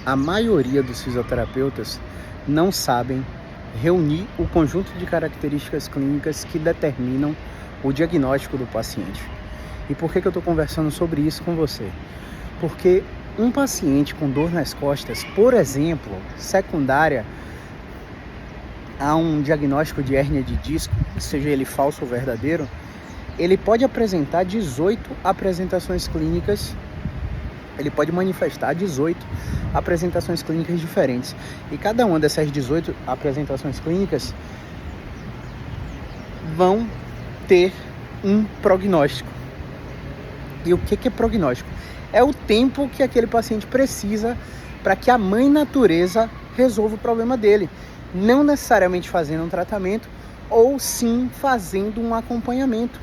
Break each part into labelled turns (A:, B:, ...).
A: A maioria dos fisioterapeutas não sabem reunir o conjunto de características clínicas que determinam o diagnóstico do paciente. E por que eu estou conversando sobre isso com você? Porque um paciente com dor nas costas, por exemplo, secundária a um diagnóstico de hérnia de disco, seja ele falso ou verdadeiro, ele pode apresentar 18 apresentações clínicas, ele pode manifestar 18 apresentações clínicas diferentes. E cada uma dessas 18 apresentações clínicas vão ter um prognóstico. E o que é prognóstico? É o tempo que aquele paciente precisa para que a mãe natureza resolva o problema dele. Não necessariamente fazendo um tratamento, ou sim fazendo um acompanhamento.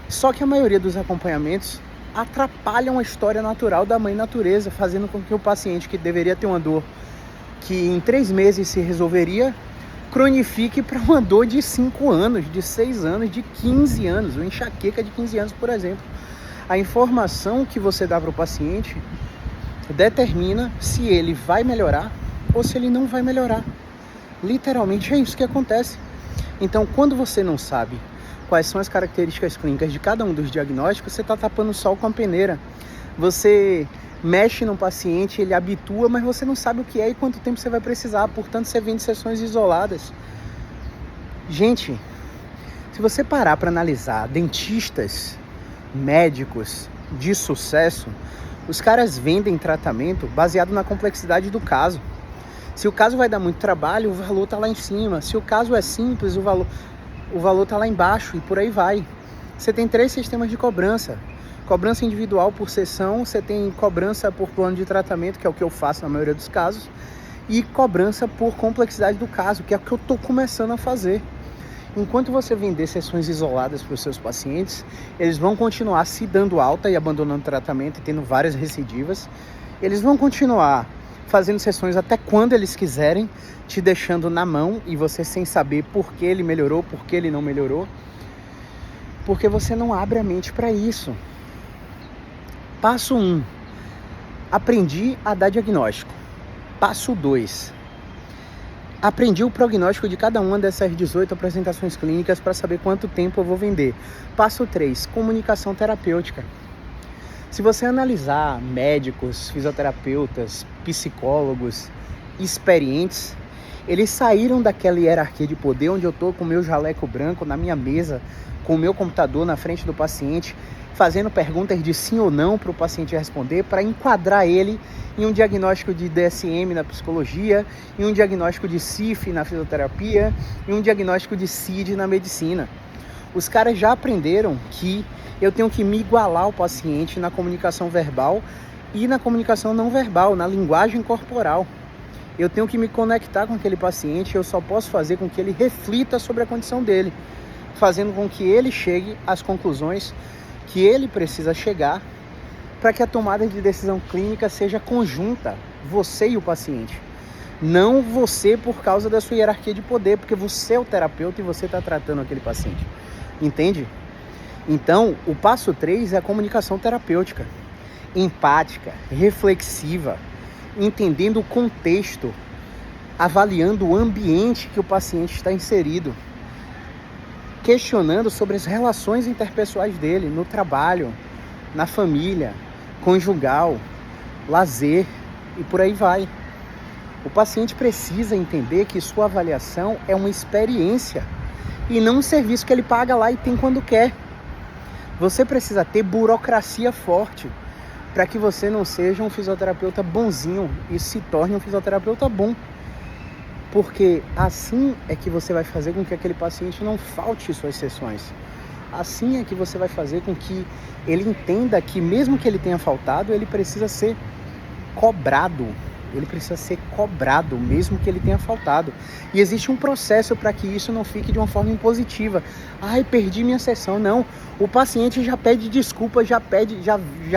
A: Só que a maioria dos acompanhamentos atrapalham a história natural da mãe natureza, fazendo com que o paciente que deveria ter uma dor que em 3 meses se resolveria, cronifique para uma dor de 5 anos, de 6 anos, de 15 anos, uma enxaqueca de 15 anos, por exemplo. A informação que você dá para o paciente determina se ele vai melhorar ou se ele não vai melhorar. Literalmente é isso que acontece. Então, quando você não sabe quais são as características clínicas de cada um dos diagnósticos, você está tapando o sol com a peneira. Você mexe no paciente, ele habitua, mas você não sabe o que é e quanto tempo você vai precisar. Portanto, você vende sessões isoladas. Gente, se você parar para analisar dentistas, médicos de sucesso, os caras vendem tratamento baseado na complexidade do caso. Se o caso vai dar muito trabalho, o valor está lá em cima. Se o caso é simples, o valor está lá embaixo e por aí vai. Você tem 3 sistemas de cobrança. Cobrança individual por sessão, você tem cobrança por plano de tratamento, que é o que eu faço na maioria dos casos, e cobrança por complexidade do caso, que é o que eu estou começando a fazer. Enquanto você vender sessões isoladas para os seus pacientes, eles vão continuar se dando alta e abandonando o tratamento e tendo várias recidivas. Eles vão continuar fazendo sessões até quando eles quiserem, te deixando na mão e você sem saber por que ele melhorou, por que ele não melhorou, porque você não abre a mente para isso. Passo 1, aprendi a dar diagnóstico. Passo 2, aprendi o prognóstico de cada uma dessas 18 apresentações clínicas para saber quanto tempo eu vou vender. Passo 3, comunicação terapêutica. Se você analisar médicos, fisioterapeutas, psicólogos experientes, eles saíram daquela hierarquia de poder onde eu estou com o meu jaleco branco na minha mesa, com o meu computador na frente do paciente, fazendo perguntas de sim ou não para o paciente responder, para enquadrar ele em um diagnóstico de DSM na psicologia, em um diagnóstico de CIF na fisioterapia, em um diagnóstico de CID na medicina. Os caras já aprenderam que eu tenho que me igualar ao paciente na comunicação verbal e na comunicação não verbal, na linguagem corporal. Eu tenho que me conectar com aquele paciente, eu só posso fazer com que ele reflita sobre a condição dele, fazendo com que ele chegue às conclusões que ele precisa chegar para que a tomada de decisão clínica seja conjunta, você e o paciente. Não você por causa da sua hierarquia de poder, porque você é o terapeuta e você está tratando aquele paciente. Entende? Então, o passo 3 é a comunicação terapêutica, empática, reflexiva, entendendo o contexto, avaliando o ambiente que o paciente está inserido, questionando sobre as relações interpessoais dele, no trabalho, na família, conjugal, lazer e por aí vai. O paciente precisa entender que sua avaliação é uma experiência e não um serviço que ele paga lá e tem quando quer. Você precisa ter burocracia forte para que você não seja um fisioterapeuta bonzinho e se torne um fisioterapeuta bom. Porque assim é que você vai fazer com que aquele paciente não falte suas sessões. Assim é que você vai fazer com que ele entenda que mesmo que ele tenha faltado, ele precisa ser cobrado. Ele precisa ser cobrado, mesmo que ele tenha faltado. E existe um processo para que isso não fique de uma forma impositiva. Ai, perdi minha sessão. Não, o paciente já pede desculpa, já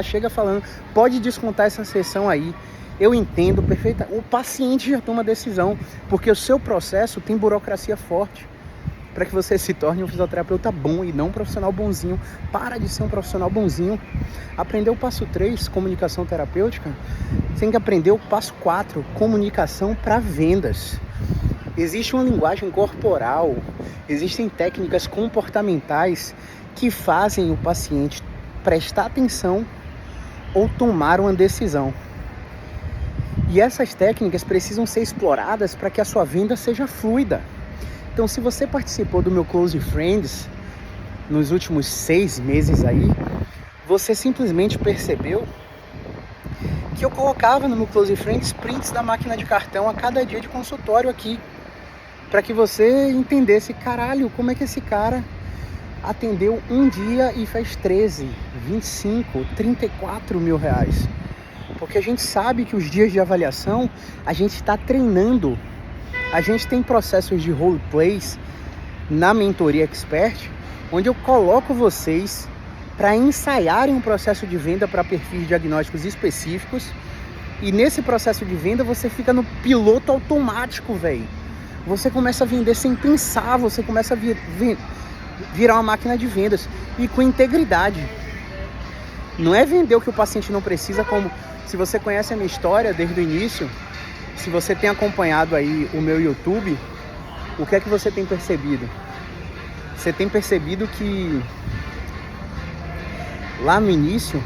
A: chega falando, pode descontar essa sessão aí. Eu entendo perfeitamente. O paciente já toma decisão, porque o seu processo tem burocracia forte para que você se torne um fisioterapeuta bom e não um profissional bonzinho. Para de ser um profissional bonzinho. Aprender o passo 3, comunicação terapêutica, você tem que aprender o passo 4, comunicação para vendas. Existe uma linguagem corporal, existem técnicas comportamentais que fazem o paciente prestar atenção ou tomar uma decisão. E essas técnicas precisam ser exploradas para que a sua venda seja fluida. Então, se você participou do meu Close Friends nos últimos 6 meses aí, você simplesmente percebeu que eu colocava no meu Close Friends prints da máquina de cartão a cada dia de consultório aqui, para que você entendesse, caralho, como é que esse cara atendeu um dia e fez 13, 25, 34 mil reais. Porque a gente sabe que os dias de avaliação a gente está treinando. A gente tem processos de roleplays na Mentoria Expert, onde eu coloco vocês para ensaiarem um processo de venda para perfis diagnósticos específicos. E nesse processo de venda você fica no piloto automático, velho. Você começa a vender sem pensar, você começa a virar uma máquina de vendas e com integridade. Não é vender o que o paciente não precisa, como se você conhece a minha história desde o início, se você tem acompanhado aí o meu YouTube, o que é que você tem percebido? Você tem percebido que lá no início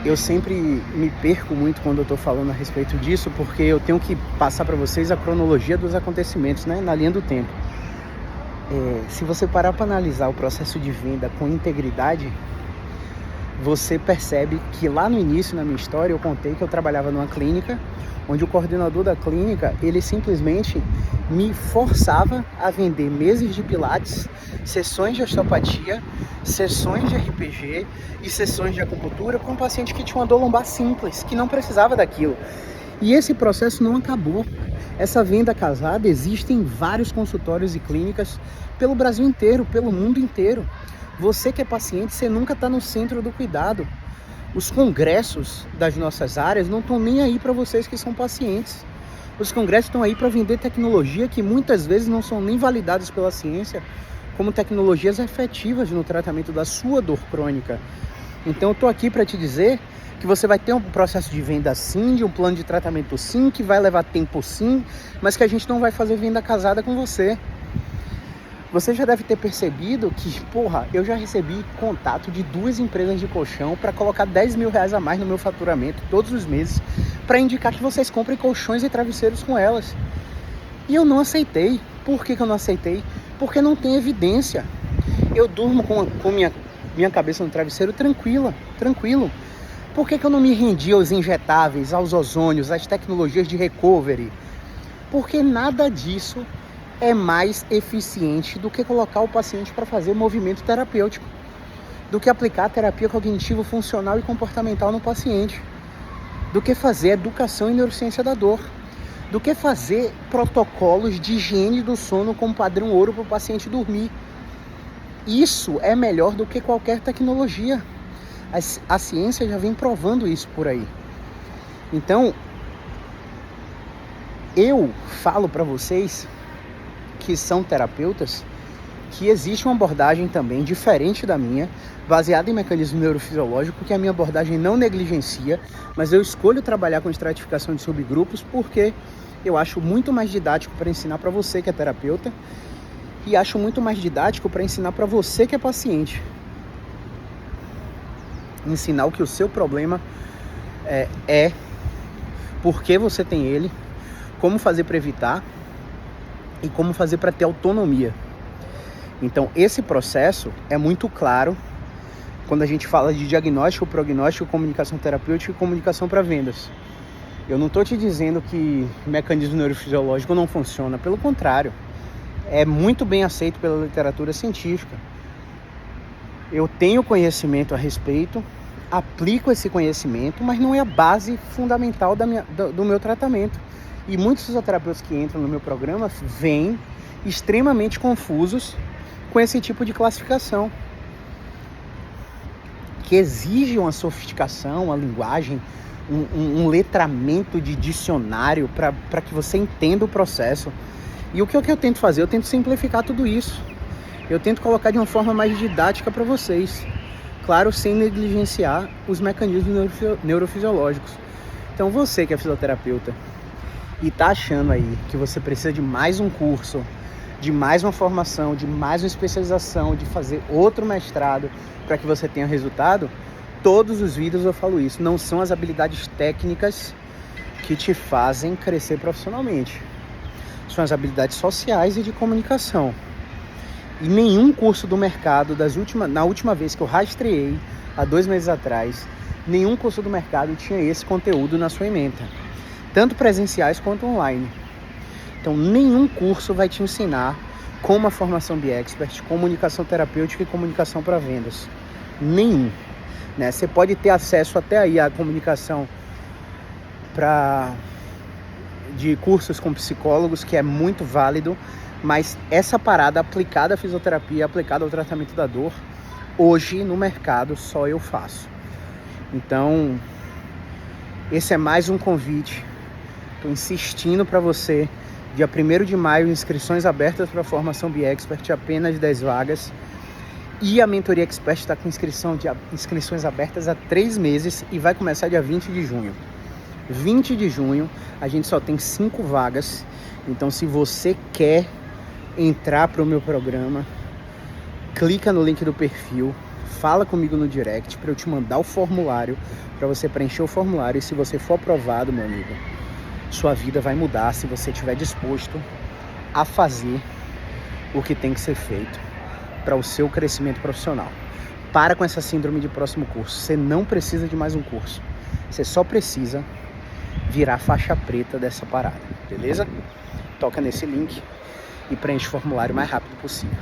A: eu sempre me perco muito quando eu estou falando a respeito disso, porque eu tenho que passar para vocês a cronologia dos acontecimentos, né, na linha do tempo. Se você parar para analisar o processo de venda com integridade, você percebe que lá no início, na minha história, eu contei que eu trabalhava numa clínica, onde o coordenador da clínica, ele simplesmente me forçava a vender meses de pilates, sessões de osteopatia, sessões de RPG e sessões de acupuntura para um paciente que tinha uma dor lombar simples, que não precisava daquilo. E esse processo não acabou. Essa venda casada existe em vários consultórios e clínicas pelo Brasil inteiro, pelo mundo inteiro. Você que é paciente, você nunca está no centro do cuidado. Os congressos das nossas áreas não estão nem aí para vocês que são pacientes. Os congressos estão aí para vender tecnologia que muitas vezes não são nem validadas pela ciência como tecnologias efetivas no tratamento da sua dor crônica. Então eu estou aqui para te dizer que você vai ter um processo de venda sim, de um plano de tratamento sim, que vai levar tempo sim, mas que a gente não vai fazer venda casada com você. Você já deve ter percebido que, eu já recebi contato de 2 empresas de colchão para colocar 10 mil reais a mais no meu faturamento todos os meses, para indicar que vocês comprem colchões e travesseiros com elas. E eu não aceitei. Por que eu não aceitei? Porque não tem evidência. Eu durmo com minha cabeça no travesseiro tranquilo. Por que eu não me rendi aos injetáveis, aos ozônios, às tecnologias de recovery? Porque nada disso é mais eficiente do que colocar o paciente para fazer movimento terapêutico, do que aplicar terapia cognitivo, funcional e comportamental no paciente, do que fazer educação e neurociência da dor, do que fazer protocolos de higiene do sono com padrão ouro para o paciente dormir. Isso é melhor do que qualquer tecnologia. A ciência já vem provando isso por aí. Então, eu falo para vocês que são terapeutas, que existe uma abordagem também diferente da minha, baseada em mecanismo neurofisiológico, que a minha abordagem não negligencia, mas eu escolho trabalhar com estratificação de subgrupos porque eu acho muito mais didático para ensinar para você que é terapeuta e acho muito mais didático para ensinar para você que é paciente. Ensinar o que o seu problema é, por que você tem ele, como fazer para evitar e como fazer para ter autonomia. Então, esse processo é muito claro quando a gente fala de diagnóstico, prognóstico, comunicação terapêutica e comunicação para vendas. Eu não estou te dizendo que o mecanismo neurofisiológico não funciona, pelo contrário, é muito bem aceito pela literatura científica. Eu tenho conhecimento a respeito, aplico esse conhecimento, mas não é a base fundamental do meu tratamento. E muitos fisioterapeutas que entram no meu programa vêm extremamente confusos com esse tipo de classificação, que exige uma sofisticação, uma linguagem, um letramento de dicionário para que você entenda o processo. E o que eu tento fazer? Eu tento simplificar tudo isso. Eu tento colocar de uma forma mais didática para vocês. Claro, sem negligenciar os mecanismos neurofisiológicos. Então você que é fisioterapeuta e tá achando aí que você precisa de mais um curso, de mais uma formação, de mais uma especialização, de fazer outro mestrado para que você tenha resultado, todos os vídeos eu falo isso. Não são as habilidades técnicas que te fazem crescer profissionalmente. São as habilidades sociais e de comunicação. E nenhum curso do mercado, na última vez que eu rastreei, há 2 meses atrás, nenhum curso do mercado tinha esse conteúdo na sua ementa. Tanto presenciais quanto online. Então, nenhum curso vai te ensinar como a formação BE-Expert, comunicação terapêutica e comunicação para vendas. Nenhum. Né? Você pode ter acesso até aí à comunicação de cursos com psicólogos, que é muito válido, mas essa parada aplicada à fisioterapia, aplicada ao tratamento da dor, hoje no mercado só eu faço. Então, esse é mais um convite. Estou insistindo para você. Dia 1º de maio, inscrições abertas para a formação BE-Expert, apenas 10 vagas. E a Mentoria Expert está com inscrições abertas há 3 meses e vai começar dia 20 de junho. 20 de junho, a gente só tem 5 vagas. Então, se você quer entrar para o meu programa, clica no link do perfil, fala comigo no direct para eu te mandar o formulário, para você preencher o formulário. E se você for aprovado, meu amigo, sua vida vai mudar se você estiver disposto a fazer o que tem que ser feito para o seu crescimento profissional. Para com essa síndrome de próximo curso. Você não precisa de mais um curso. Você só precisa virar faixa preta dessa parada, beleza? Toca nesse link e preenche o formulário o mais rápido possível.